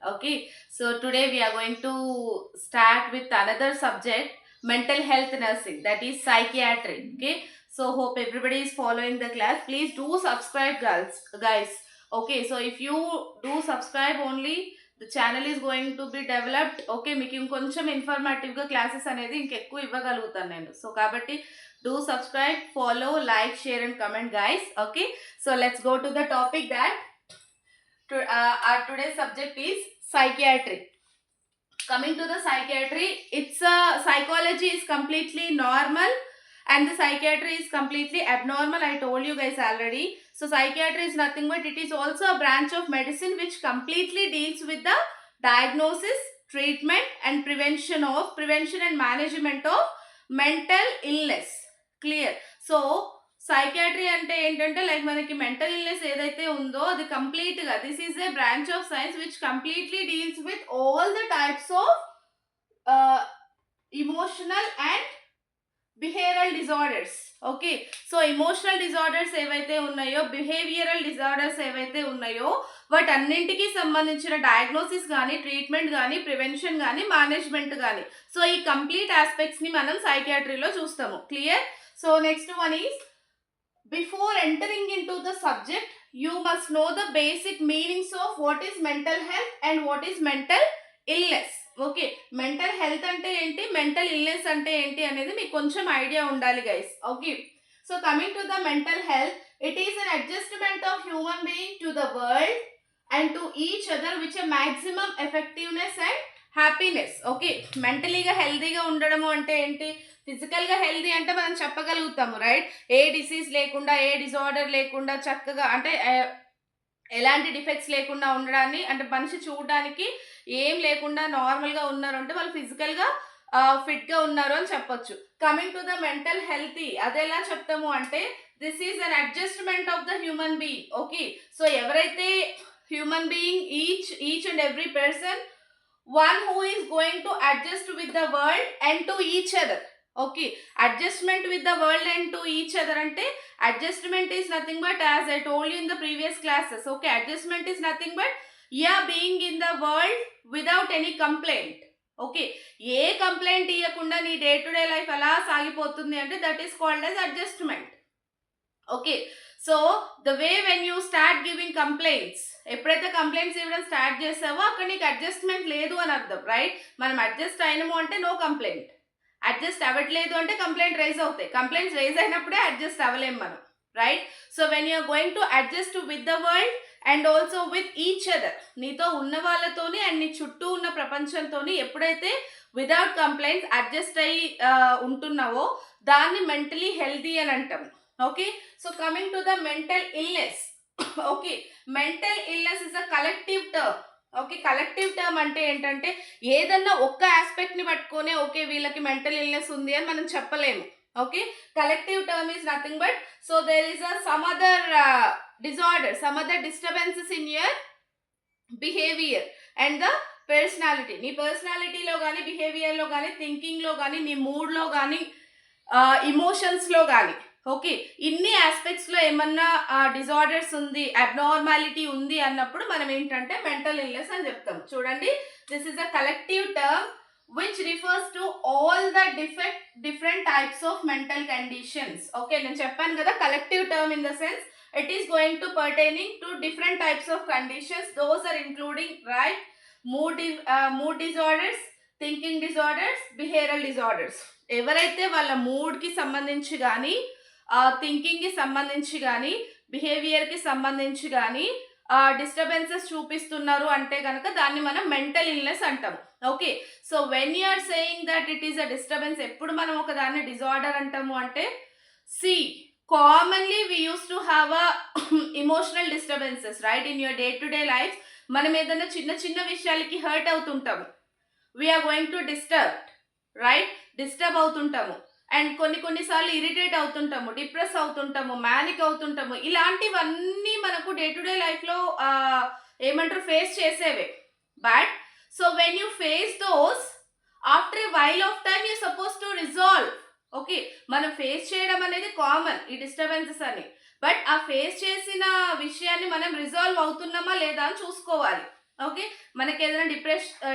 Okay, so today we are going to start with another subject, mental health nursing, that is psychiatry. Okay, so hope everybody is following the class. Please do subscribe, guys. Okay, so if you do subscribe only, the channel is going to be developed. Okay, మీకు ఇంకొంచెం ఇన్ఫర్మేటివ్గా classes అనేది ఇంకెక్కువ ఇవ్వగలుగుతాను నేను. So కాబట్టి do subscribe, follow, like, share and comment, guys. Okay, so let's go to the topic that our today's subject is psychiatry. Coming to the psychiatry, it's psychology is completely normal and the psychiatry is completely abnormal. I told you guys already. So psychiatry is nothing but it is also a branch of medicine which completely deals with the diagnosis, treatment and prevention and management of mental illness. Clear? So psychiatry అంటే ఏంటంటే like మనకి mental illness ఏదైతే ఉందో అది కంప్లీట్గా this is a branch of science which completely deals with all the types of emotional and behavioural disorders. Okay, so emotional disorders ఏవైతే ఉన్నాయో, behavioural disorders ఏవైతే ఉన్నాయో వాటన్నింటికి సంబంధించిన డయాగ్నోసిస్ కానీ, ట్రీట్మెంట్ కానీ, ప్రివెన్షన్ కానీ, మేనేజ్మెంట్ కానీ, సో ఈ కంప్లీట్ ఆస్పెక్ట్స్ని మనం సైకాట్రీలో చూస్తాము. Clear? So next one is, before entering into the subject, you must know the basic meanings of what is mental health and what is mental illness. Okay, mental health ante enti, mental illness ante enti anedi meeku koncham idea undali guys. Okay, so coming to the mental health, it is an adjustment of human being to the world and to each other which a maximum effectiveness and happiness. Okay, మెంటలీగా హెల్తీగా ఉండడము అంటే ఏంటి? ఫిజికల్గా healthy అంటే మనం చెప్పగలుగుతాము, right? ఏ disease లేకుండా, ఏ disorder లేకుండా, చక్కగా అంటే ఎలాంటి డిఫెక్ట్స్ లేకుండా ఉండడాన్ని, అంటే మనిషి చూడడానికి ఏం లేకుండా నార్మల్గా ఉన్నారు అంటే వాళ్ళు ఫిజికల్గా ఫిట్గా ఉన్నారు అని చెప్పొచ్చు. Coming to the mental healthy, అది ఎలా చెప్తాము అంటే this is an adjustment of the human being. Okay, so ఎవరైతే human being each and every person one who is going to adjust with the world and to each other. Okay, adjustment with the world and to each other ante adjustment is nothing but, as I told you in the previous classes, okay, adjustment is nothing but being in the world without any complaint. Okay, A complaint ఇవ్వకుండా నీ day to day life ఎలా సాగిపోతుంది అంటే that is called as adjustment. Okay, so the way when you start giving complaints, ఎప్పుడైతే complaints ఇవ్వడం start చేసావో అక్కడ నీకు అడ్జస్ట్మెంట్ లేదు అని అర్థం, రైట్? మనం అడ్జస్ట్ అయినము అంటే నో కంప్లైంట్, అడ్జస్ట్ అవ్వట్లేదు అంటే కంప్లైంట్ రైజ్ అవుతాయి. కంప్లైంట్స్ రైజ్ అయినప్పుడే అడ్జస్ట్ అవ్వలేము మనం, right? So when you're going to adjust with the world and also with each other, నీతో ఉన్న వాళ్ళతోని అండ్ నీ చుట్టూ ఉన్న ప్రపంచంతోని ఎప్పుడైతే వితౌట్ కంప్లైంట్స్ అడ్జస్ట్ అయ్యి ఉంటున్నావో దాన్ని మెంటలీ హెల్తీ అని అంటాం. Okay, so coming to the mental illness. Okay, mental illness is a collective term. Okay, collective term అంటే ఏంటంటే ఏదన్నా ఒక్క ఆస్పెక్ట్ని పట్టుకొని ఓకే వీళ్ళకి మెంటల్ ఇల్నెస్ ఉంది అని మనం చెప్పలేము. Okay, collective term is nothing but, so there is some other disorder, some other disturbances in your behaviour and the personality. నీ పర్సనాలిటీలో కానీ, బిహేవియర్లో కానీ, థింకింగ్లో కానీ, నీ మూడ్లో కానీ, ఇమోషన్స్లో కానీ, ఓకే, ఇన్ని ఆస్పెక్ట్స్లో ఏమన్నా డిజార్డర్స్ ఉంది, అబ్నార్మాలిటీ ఉంది అన్నప్పుడు మనం ఏంటంటే మెంటల్ ఇల్నెస్ అని చెప్తాం. చూడండి, this is a collective term which refers to all the different types of mental conditions. Okay, నేను చెప్పాను కదా collective term in the sense it is going to pertaining to different types of conditions. Those are including right mood disorders, thinking disorders, behavioural disorders. ఎవరైతే వాళ్ళ మూడ్కి సంబంధించి కానీ, థింకింగ్కి సంబంధించి కానీ, బిహేవియర్కి సంబంధించి కానీ డిస్టర్బెన్సెస్ చూపిస్తున్నారు అంటే కనుక దాన్ని మనం మెంటల్ ఇల్నెస్ అంటాము. Okay, so when you are saying that it is a disturbance, ఎప్పుడు మనం ఒక దాన్ని డిజార్డర్ అంటాము అంటే commonly we use to have a emotional disturbances right in your day to day life. మనం ఏదైనా చిన్న చిన్న విషయాలకి హర్ట్ అవుతుంటాము, వీఆర్ గోయింగ్ టు డిస్టర్బ్ అవుతుంటాము అండ్ కొన్నిసార్లు ఇరిటేట్ అవుతుంటాము, డిప్రెస్ అవుతుంటాము, మ్యానిక్ అవుతుంటాము. ఇలాంటివన్నీ మనకు డే టు డే లైఫ్లో ఏమంటారు ఫేస్ చేసేవే. But so when you face those after a while of time you suppose to resolve. Okay, మనం ఫేస్ చేయడం అనేది కామన్ ఈ డిస్టర్బెన్సెస్ అని, బట్ ఆ ఫేస్ చేసిన విషయాన్ని మనం రిజాల్వ్ అవుతున్నామా లేదా అని చూసుకోవాలి. ఓకే, మనకి ఏదైనా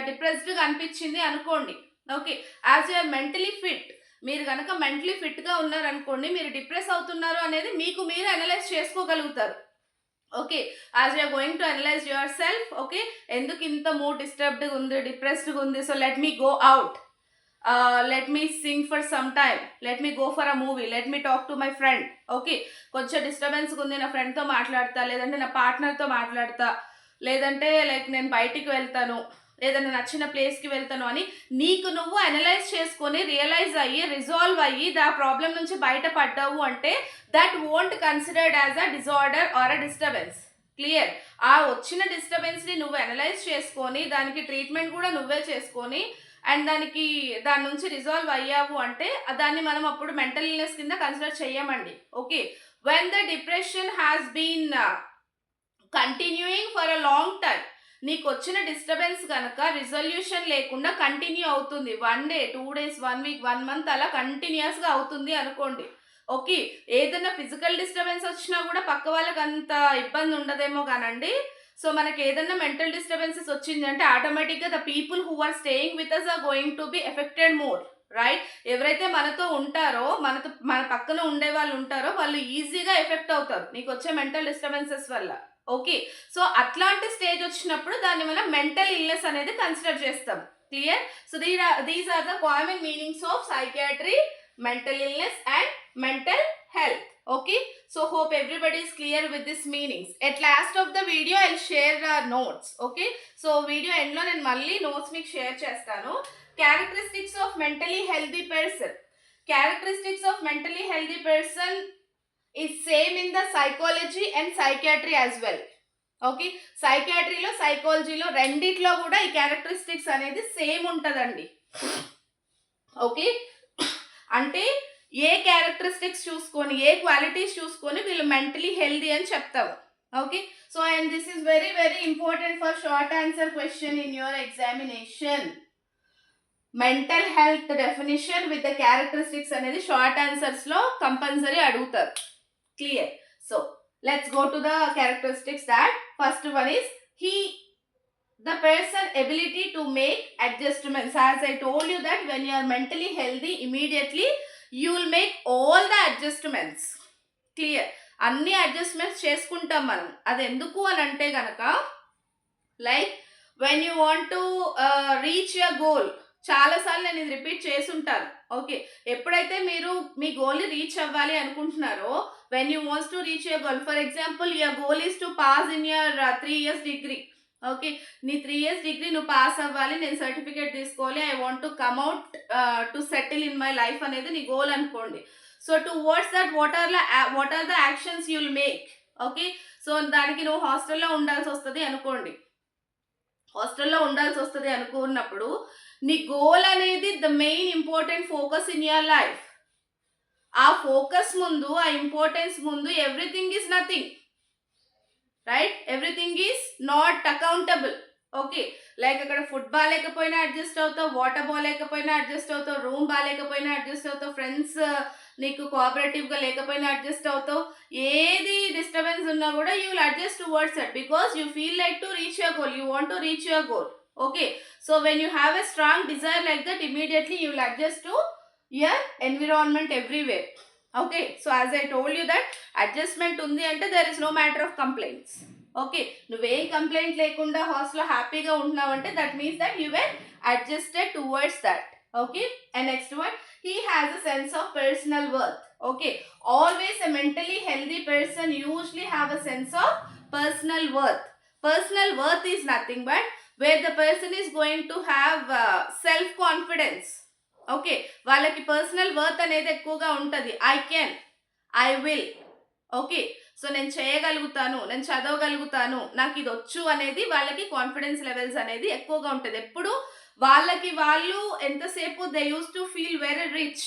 డిప్రెస్డ్గా అనిపించింది అనుకోండి. Okay, as you're mentally fit, మీరు కనుక మెంటలీ ఫిట్గా ఉన్నారనుకోండి, మీరు డిప్రెస్ అవుతున్నారు అనేది మీకు మీరు అనలైజ్ చేసుకోగలుగుతారు. Okay, as you're going to analyse your self. Okay, ఎందుకు ఇంత మూడ్ డిస్టర్బ్డ్గా ఉంది, డిప్రెస్డ్గా ఉంది, so let me go out, let me sing for some time, let me go for a movie, let me talk to my friend. Okay, కొంచెం disturbance ఉంది, నా ఫ్రెండ్తో మాట్లాడతా, లేదంటే నా పార్ట్నర్తో మాట్లాడతా, లేదంటే లైక్ నేను బయటికి వెళ్తాను, ఏదైనా నచ్చిన ప్లేస్కి వెళ్తాను అని నీకు నువ్వు అనలైజ్ చేసుకొని రియలైజ్ అయ్యి రిజాల్వ్ అయ్యి ఆ ప్రాబ్లం నుంచి బయటపడ్డావు అంటే that won't considered as a disorder or a disturbance. Clear? ఆ వచ్చిన డిస్టర్బెన్స్ని నువ్వు అనలైజ్ చేసుకొని దానికి ట్రీట్మెంట్ కూడా నువ్వే చేసుకొని అండ్ దాని నుంచి రిజాల్వ్ అయ్యావు అంటే దాన్ని మనం అప్పుడు మెంటల్ ఇల్నెస్ కింద కన్సిడర్ చేయమండి. Okay, when the depression has been continuing for a long time, నీకు వచ్చిన డిస్టర్బెన్స్ కనుక రిజల్యూషన్ లేకుండా కంటిన్యూ అవుతుంది, 1 day 2 days 1 week 1 month అలా కంటిన్యూస్గా అవుతుంది అనుకోండి. ఓకే, ఏదైనా ఫిజికల్ డిస్టర్బెన్స్ వచ్చినా కూడా పక్క వాళ్ళకి అంత ఇబ్బంది ఉండదేమో కానండి. సో మనకి ఏదైనా మెంటల్ డిస్టర్బెన్సెస్ వచ్చింది అంటే ఆటోమేటిక్గా the people who are staying with us are going to be affected more, right? ఎవరైతే మనతో ఉంటారో, మన పక్కన ఉండే వాళ్ళు ఉంటారో వాళ్ళు ఈజీగా ఎఫెక్ట్ అవుతారు నీకు వచ్చే మెంటల్ డిస్టర్బెన్సెస్ వల్ల. ఓకే, సో అట్లాంటి స్టేజ్ వచ్చినప్పుడు దాన్ని మనం మెంటల్ ఇల్నెస్ అనేది కన్సిడర్ చేస్తాం. Clear? So these are the common meanings of psychiatry, mental illness and mental health. Okay, so hope everybody is clear with these meanings. At last of the video I'll share the notes. Okay, so video end lo nenu malli notes meeku share chestanu. Characteristics of mentally healthy person. Characteristics of mentally healthy person is same in the psychology and psychiatry as well. Okay, psychiatry lo psychology lo renditlo kuda ee characteristics anedi same untadandi. Okay, అంటే ఏ characteristics చూసుకొని ఏ qualities చూసుకొని వీళ్ళు mentally healthy అని చెప్తాము. Okay, so and this is very very important for short answer question in your examination. Mental health definition with the characteristics అనేది short ఆన్సర్స్లో compulsory అడుగుతారు. Clear? So let's go to the characteristics. That first one is the person ability to make adjustments. As I told you that when you are mentally healthy, immediately you will make all the adjustments. Clear? అన్ని adjustments చేసుకుంటాం మనం. అది ఎందుకు అని అంటే కనుక like when you want to reach your goal, చాలాసార్లు నేను ఇది రిపీట్ చేసుంటాను. ఓకే, ఎప్పుడైతే మీరు మీ గోల్ని రీచ్ అవ్వాలి అనుకుంటున్నారో, when you wants to reach your goal, for example your goal is to pass in your 3 years degree. Okay, నీ 3 years డిగ్రీ నువ్వు pass అవ్వాలి, నేను సర్టిఫికేట్ తీసుకోవాలి, I want to come out to settle in my life అనేది నీ goal అనుకోండి. So towards that what are the actions you will make. Okay, so దానికి నువ్వు హాస్టల్లో ఉండాల్సి వస్తుంది అనుకోండి. హాస్టల్లో ఉండాల్సి వస్తుంది అనుకున్నప్పుడు నీ గోల్ అనేది the main important focus in your life. ఆ ఫోకస్ ముందు, ఆ ఇంపార్టెన్స్ ముందు everything is nothing, right? Everything is not accountable. Okay, like అక్కడ ఫుడ్ బాగాలేకపోయినా అడ్జస్ట్ అవుతావు, వాటర్ బాగాలేకపోయినా అడ్జస్ట్ అవుతావు, రూమ్ బాగాలేకపోయినా అడ్జస్ట్ అవుతావు, ఫ్రెండ్స్ నీకు కోఆపరేటివ్గా లేకపోయినా అడ్జస్ట్ అవుతావు. ఏది డిస్టర్బెన్స్ ఉన్నా కూడా you will adjust towards it because you feel like to reach your goal, you want to reach your goal. Okay, so when you have a strong desire like that, immediately you will adjust to your environment everywhere. Okay, so as I told you that adjustment undi ante there is no matter of complaints. Okay, నువ్వేం complaint లేకుండా హాస్టల్లో హ్యాపీగా ఉంటున్నావు అంటే that means that you were adjusted towards that. Okay, and next one, he has a sense of personal worth. Okay, always a mentally healthy person usually have a sense of personal worth. Personal worth is nothing but where the person is going to have self confidence. Okay, వాళ్ళకి personal worth అనేది ఎక్కువగా ఉంటుంది. I can, I will. Okay, so నేను చేయగలుగుతాను, నేను చదవగలుగుతాను, నాకు ఇది వచ్చు అనేది వాళ్ళకి కాన్ఫిడెన్స్ లెవెల్స్ అనేది ఎక్కువగా ఉంటుంది. ఎప్పుడు వాళ్ళకి వాళ్ళు ఎంతసేపు they use to feel very rich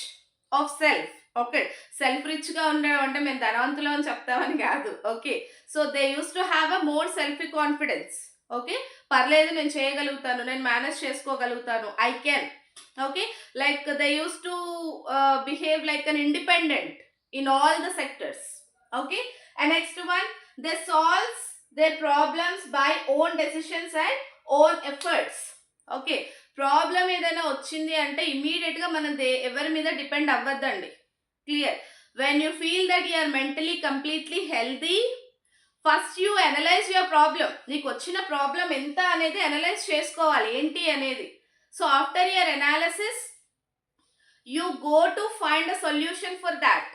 of self. Okay, self రిచ్గా ఉండడం అంటే మేము ధనవంతులు అని చెప్తామని కాదు. Okay, so they use to have a more self confidence. Okay, పర్లేదు, నేను చేయగలుగుతాను, నేను మేనేజ్ చేసుకోగలుగుతాను, I can. Okay, like they used to behave like an independent in all the sectors. Okay, and next one, they solve their problems by own decisions and own efforts. Okay, problem ఏదైనా వచ్చింది అంటే immediate గా మనం ఎవరి మీద depend అవ్వద్దండి. Clear? When you feel that you are mentally completely healthy, first you analyse your problem. నీకు వచ్చిన ప్రాబ్లం ఎంత అనేది అనలైజ్ చేసుకోవాలి ఏంటి అనేది. So after your analysis you go to find a solution for that.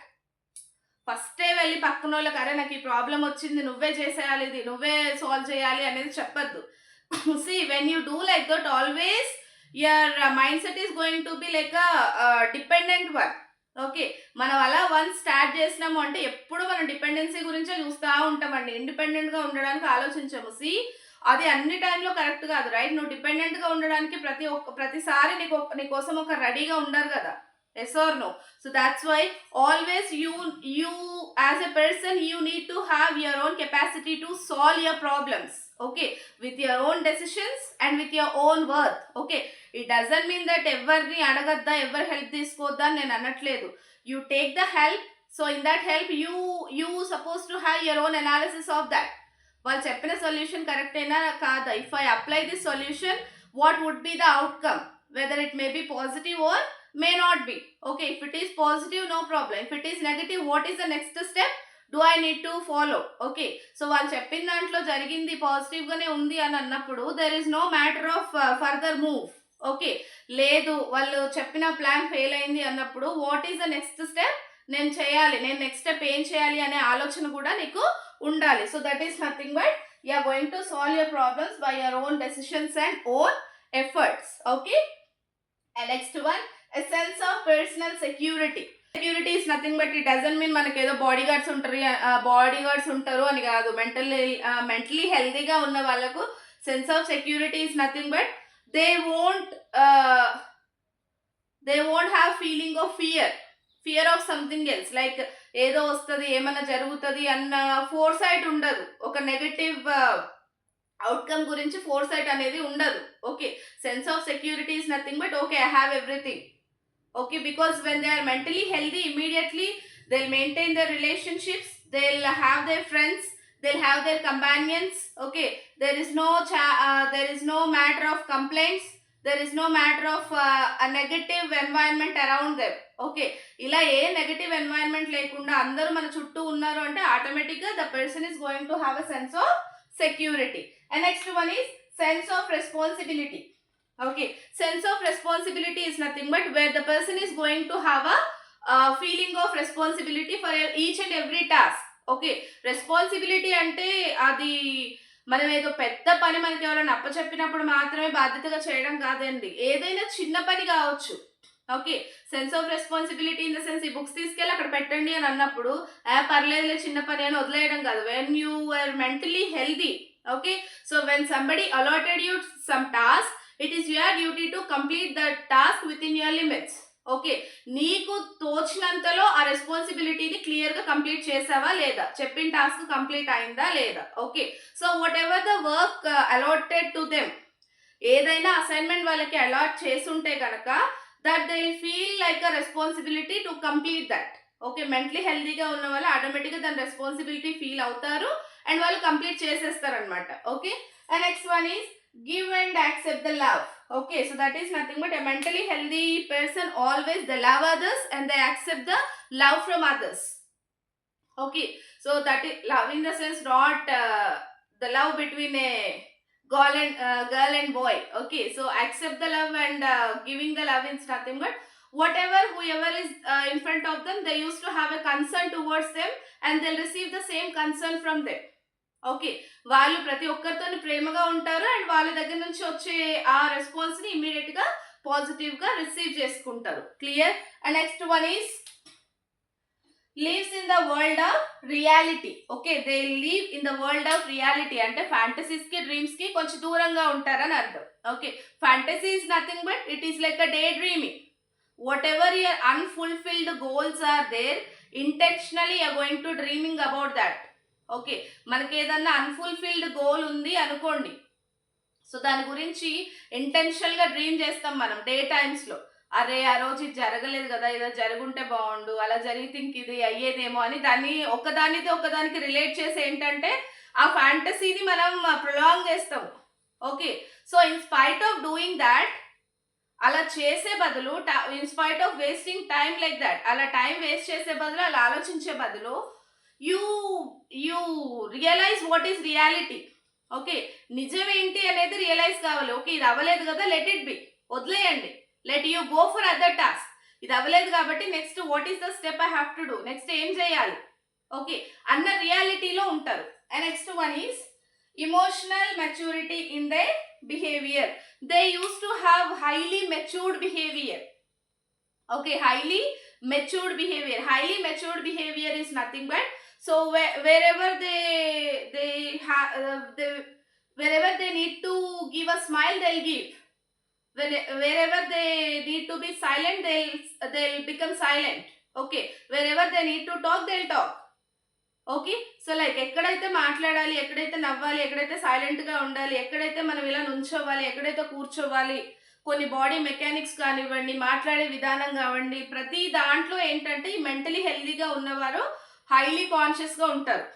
ఫస్టే వెళ్ళి పక్కన వాళ్ళకి అరే నాకు ఈ ప్రాబ్లం వచ్చింది నువ్వే చేసేయాలి, ఇది నువ్వే సాల్వ్ చేయాలి అనేది చెప్పద్దు. See, when you do like that, always your mindset is going to be like a dependent one. Okay, మనం అలా వన్స్ స్టార్ట్ చేసినాము అంటే ఎప్పుడు మనం డిపెండెన్సీ గురించే చూస్తూ ఉంటామండి. ఇండిపెండెంట్గా ఉండడానికి ఆలోచించము. సి, అది అన్ని టైంలో కరెక్ట్ కాదు, రైట్? నువ్వు డిపెండెంట్గా ఉండడానికి ప్రతిసారి నీకోసం ఒక రెడీగా ఉండరు కదా. Yes or no? So that's why always you as a person you need to have your own capacity to solve your problems. Okay, with your own decisions and with your own worth. Okay, it doesn't mean that everni adagadda ever help తీసుకోవద్దా నేను అనట్లేదు. You take the help. So in that help you supposed to have your own analysis of that. వాళ్ళు చెప్పిన solution correct అయినా కాదా? If I apply this solution, what would be the outcome? Whether it may be positive or may not be. Okay, if it is positive, no problem. If it is negative, what is the next step do I need to follow? Okay, so వాళ్ళు చెప్పిన దాంట్లో జరిగింది positive గానే ఉంది అని అన్నప్పుడు there is no matter of further move. Okay, లేదు వాళ్ళు చెప్పిన ప్లాన్ ఫెయిల్ అయింది అన్నప్పుడు what is the next step నేను చేయాలి, నేను నెక్స్ట్ స్టెప్ ఏం చేయాలి అనే ఆలోచన కూడా నీకు ఉండాలి. So that is nothing but you are going to solve your problems by your own decisions and own efforts. Okay, and next one, a sense of personal security. Security is nothing but it doesn't mean మనకి ఏదో body guards ఉంటారు అని కాదు. Mentally హెల్తీగా ఉన్న వాళ్ళకు sense of security is nothing but they won't have feeling of fear of something else, like ఏదో వస్తుంది ఏమన్నా జరుగుతుంది అన్న ఫోర్ సైట్ ఉండదు. ఒక నెగటివ్ అవుట్కమ్ గురించి ఫోర్ సైట్ అనేది ఉండదు. Okay, sense of security is nothing but okay, I have everything. Okay, because when they are mentally healthy, immediately they'll maintain their relationships, they'll have their friends, they'll have their companions. Okay, there is no matter of complaints, there is no matter of a negative environment around them. Okay, ఇలా A negative environment లేకుండా అందరూ మన చుట్టూ ఉన్నారు అంటే ఆటోమేటిక్గా the person is going to have a sense of security. And next one is sense of responsibility. Okay, sense of responsibility is nothing but where the person is going to have a feeling of responsibility for each and every task. Okay, responsibility అంటే అది మనం ఏదో పెద్ద పని మనకి ఎవరైనా అప్పచెప్పినప్పుడు మాత్రమే బాధ్యతగా చేయడం కాదండి, ఏదైనా చిన్న పని కావచ్చు. Okay, sense of responsibility in the sense ఈ బుక్స్ తీసుకెళ్ళి అక్కడ పెట్టండి అని అన్నప్పుడు పర్లేదులే చిన్న పని అని వదిలేయడం కాదు. When you are mentally healthy, okay, so when somebody allotted you some task, it is your duty to complete that task within your limits. Okay, నీకు తోచినంతలో ఆ రెస్పాన్సిబిలిటీని క్లియర్గా కంప్లీట్ చేసావా లేదా, చెప్పిన టాస్క్ కంప్లీట్ అయిందా లేదా. Okay, so whatever the work allotted to them, ఏదైనా assignment వాళ్ళకి అలాట్ చేసుంటే కనుక that they will feel like a responsibility to complete that. Okay, మెంటలీ హెల్దీగా ఉన్న వాళ్ళు ఆటోమేటిక్గా దాని రెస్పాన్సిబిలిటీ ఫీల్ అవుతారు అండ్ వాళ్ళు కంప్లీట్ చేసేస్తారనమాట. Okay, and next one is give and accept the love. Okay, so that is nothing but a mentally healthy person always they love others and they accept the love from others. Okay, so that is love in the sense not the love between a girl and boy. Okay, so accept the love and giving the love is nothing but whoever is in front of them, they used to have a concern towards them and they'll receive the same concern from them. Okay, వాళ్ళు ప్రతి ఒక్కరితో ప్రేమగా ఉంటారు and వాళ్ళ దగ్గర నుంచి వచ్చే ఆ రెస్పాన్స్ని ఇమీడియట్గా పాజిటివ్గా రిసీవ్ చేసుకుంటారు. Clear? And next one is lives in the world of reality. Okay, they live in the world of reality అంటే ఫ్యాంటసీస్కి డ్రీమ్స్కి కొంచెం దూరంగా ఉంటారని అర్థం. Okay, fantasy is nothing but it is like a day dreaming. Whatever your unfulfilled goals are there, intentionally you are going to dreaming about that. Okay, మనకి ఏదన్నా unfulfilled goal ఉంది అనుకోండి, సో దాని గురించి ఇంటెన్షనల్గా డ్రీమ్ చేస్తాం మనం day టైమ్స్లో. అరే ఆ రోజు ఇది జరగలేదు కదా, ఏదో జరుగుంటే బాగుండు, అలా జరిగితే ఇంక ఇది అయ్యేదేమో అని దాన్ని ఒకదానికి రిలేట్ చేసి ఏంటంటే ఆ ఫ్యాంటసీని మనం ప్రొలాంగ్ చేస్తాము. Okay, so in spite of doing that, అలా చేసే బదులు in spite of wasting time like that, అలా టైం వేస్ట్ చేసే బదులు, అలా ఆలోచించే బదులు you you realise what is reality. Okay, నిజం ఏంటి అనేది రియలైజ్ కావాలి. ఓకే, ఇది అవ్వలేదు కదా, లెట్ ఇట్ బి, వదిలేయండి. Let you go for other task. ఇది అవ్వలేదు కాబట్టి next what is the step I have to do, next ఏం చేయాలి, ఓకే అన్న రియాలిటీలో ఉంటారు. And next one is emotional maturity in they behaviour. They used to have highly matured behavior. Okay, highly matured behavior. Highly matured behavior is nothing but, so wherever wherever they need to give a smile, they'll give. Wherever they need to be silent, they'll become silent. Okay, wherever they need to talk, they'll talk. Okay, so like ఎక్కడైతే మాట్లాడాలి, ఎక్కడైతే నవ్వాలి, ఎక్కడైతే సైలెంట్గా ఉండాలి, ఎక్కడైతే మనం ఇలా నుంచోవాలి, ఎక్కడైతే కూర్చోవాలి, కొన్ని బాడీ మెకానిక్స్ కానివ్వండి, మాట్లాడే విధానం కావండి, ప్రతి దాంట్లో ఏంటంటే ఈ మెంటలీ హెల్దీగా ఉన్నవారు హైలీ కాన్షియస్గా ఉంటారు.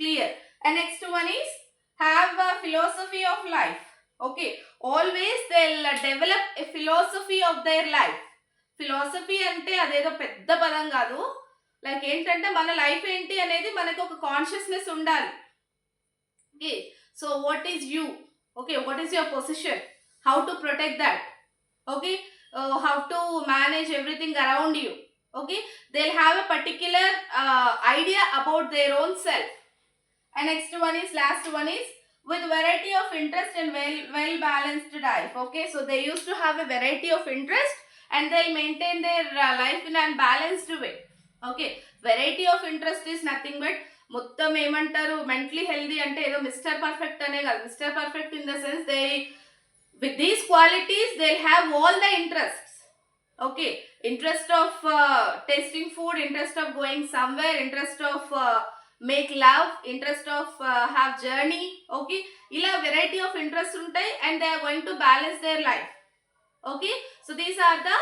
Clear. And next one is have a philosophy of life. Okay, always they develop a philosophy of their life. Philosophy అంటే అదేదో పెద్ద పదం కాదు, లైక్ ఏంటంటే మన లైఫ్ ఏంటి అనేది మనకు ఒక కాన్షియస్నెస్ ఉండాలి. Okay, so what is you, okay what is your position, how to protect that, okay how to manage everything around you. Okay, they will have a particular idea about their own self. And next one is, last one is with variety of interest and well balanced life. Okay, so they used to have a variety of interest and they'll maintain their life in a balanced way. Okay, variety of interest is nothing but, మొత్తం ఏమంటారు mentally healthy అంటే ఏదో mister perfect అనే కాదు. Mister perfect in the sense they with these qualities they have all the interests. Okay, interest of tasting food, interest of going somewhere, interest of make love, interest of have journey. Okay, ఇలా variety of interest ఉంటాయి and they are going to balance their life. Okay, so these are the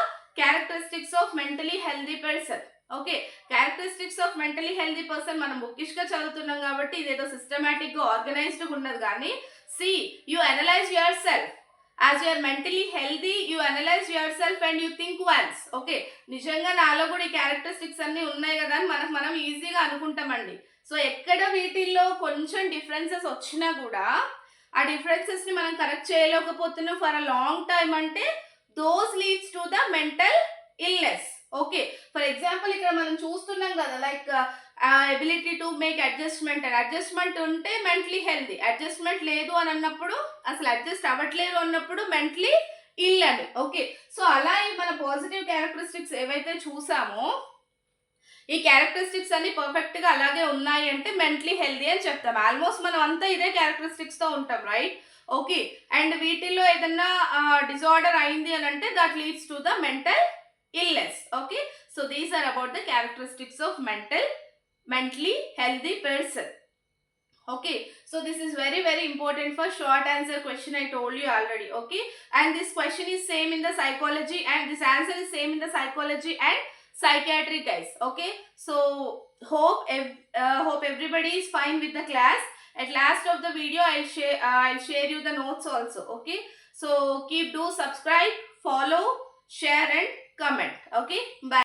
characteristics of mentally healthy person. Okay, characteristics of mentally healthy person మనం బుక్కిష్గా చదువుతున్నాం కాబట్టి ఇదేదో సిస్టమేటిక్గా ఆర్గనైజ్డ్గా ఉన్నది. కానీ see you analyse your self as you're mentally healthy, you analyse your self and you think once. Okay, నిజంగా నాలో కూడా ఈ క్యారెక్టరిస్టిక్స్ అన్నీ ఉన్నాయి కదా అని మనం ఈజీగా అనుకుంటామండి. సో ఎక్కడ వీటిల్లో కొంచెం డిఫరెన్సెస్ వచ్చినా కూడా ఆ డిఫరెన్సెస్ని మనం కరెక్ట్ చేయలేకపోతున్నాం ఫర్ అ లాంగ్ టైమ్ అంటే those leads to the mental illness. Okay, for example ఇక్కడ మనం చూస్తున్నాం కదా, like ability to make adjustment. And adjustment ఉంటే మెంటలీ హెల్దీ, అడ్జస్ట్మెంట్ లేదు అని అన్నప్పుడు, అసలు అడ్జస్ట్ అవ్వట్లేదు అన్నప్పుడు మెంటలీ ఇల్ అని. ఓకే, సో అలా మన పాజిటివ్ క్యారెక్టరిస్టిక్స్ ఏవైతే చూసామో ఈ క్యారెక్టరిస్టిక్స్ అన్ని పర్ఫెక్ట్గా అలాగే ఉన్నాయి అంటే మెంటలీ హెల్దీ అని చెప్తాం. ఆల్మోస్ట్ మనం అంతా ఇదే క్యారెక్టరిస్టిక్స్తో ఉంటాం, రైట్? ఓకే, అండ్ వీటిల్లో ఏదన్నా డిజార్డర్ అయింది అని అంటే that leads to the mental illness. Okay, so these are about the characteristics of mentally healthy person. Okay, so this is very important for short answer question. I told you already. Okay, and this question is same in the psychology and this answer is same in the psychology and psychiatry, guys. Okay, so hope everybody is fine with the class. At last of the video I'll share you the notes also. Okay, so do subscribe, follow, share and comment. Okay, bye.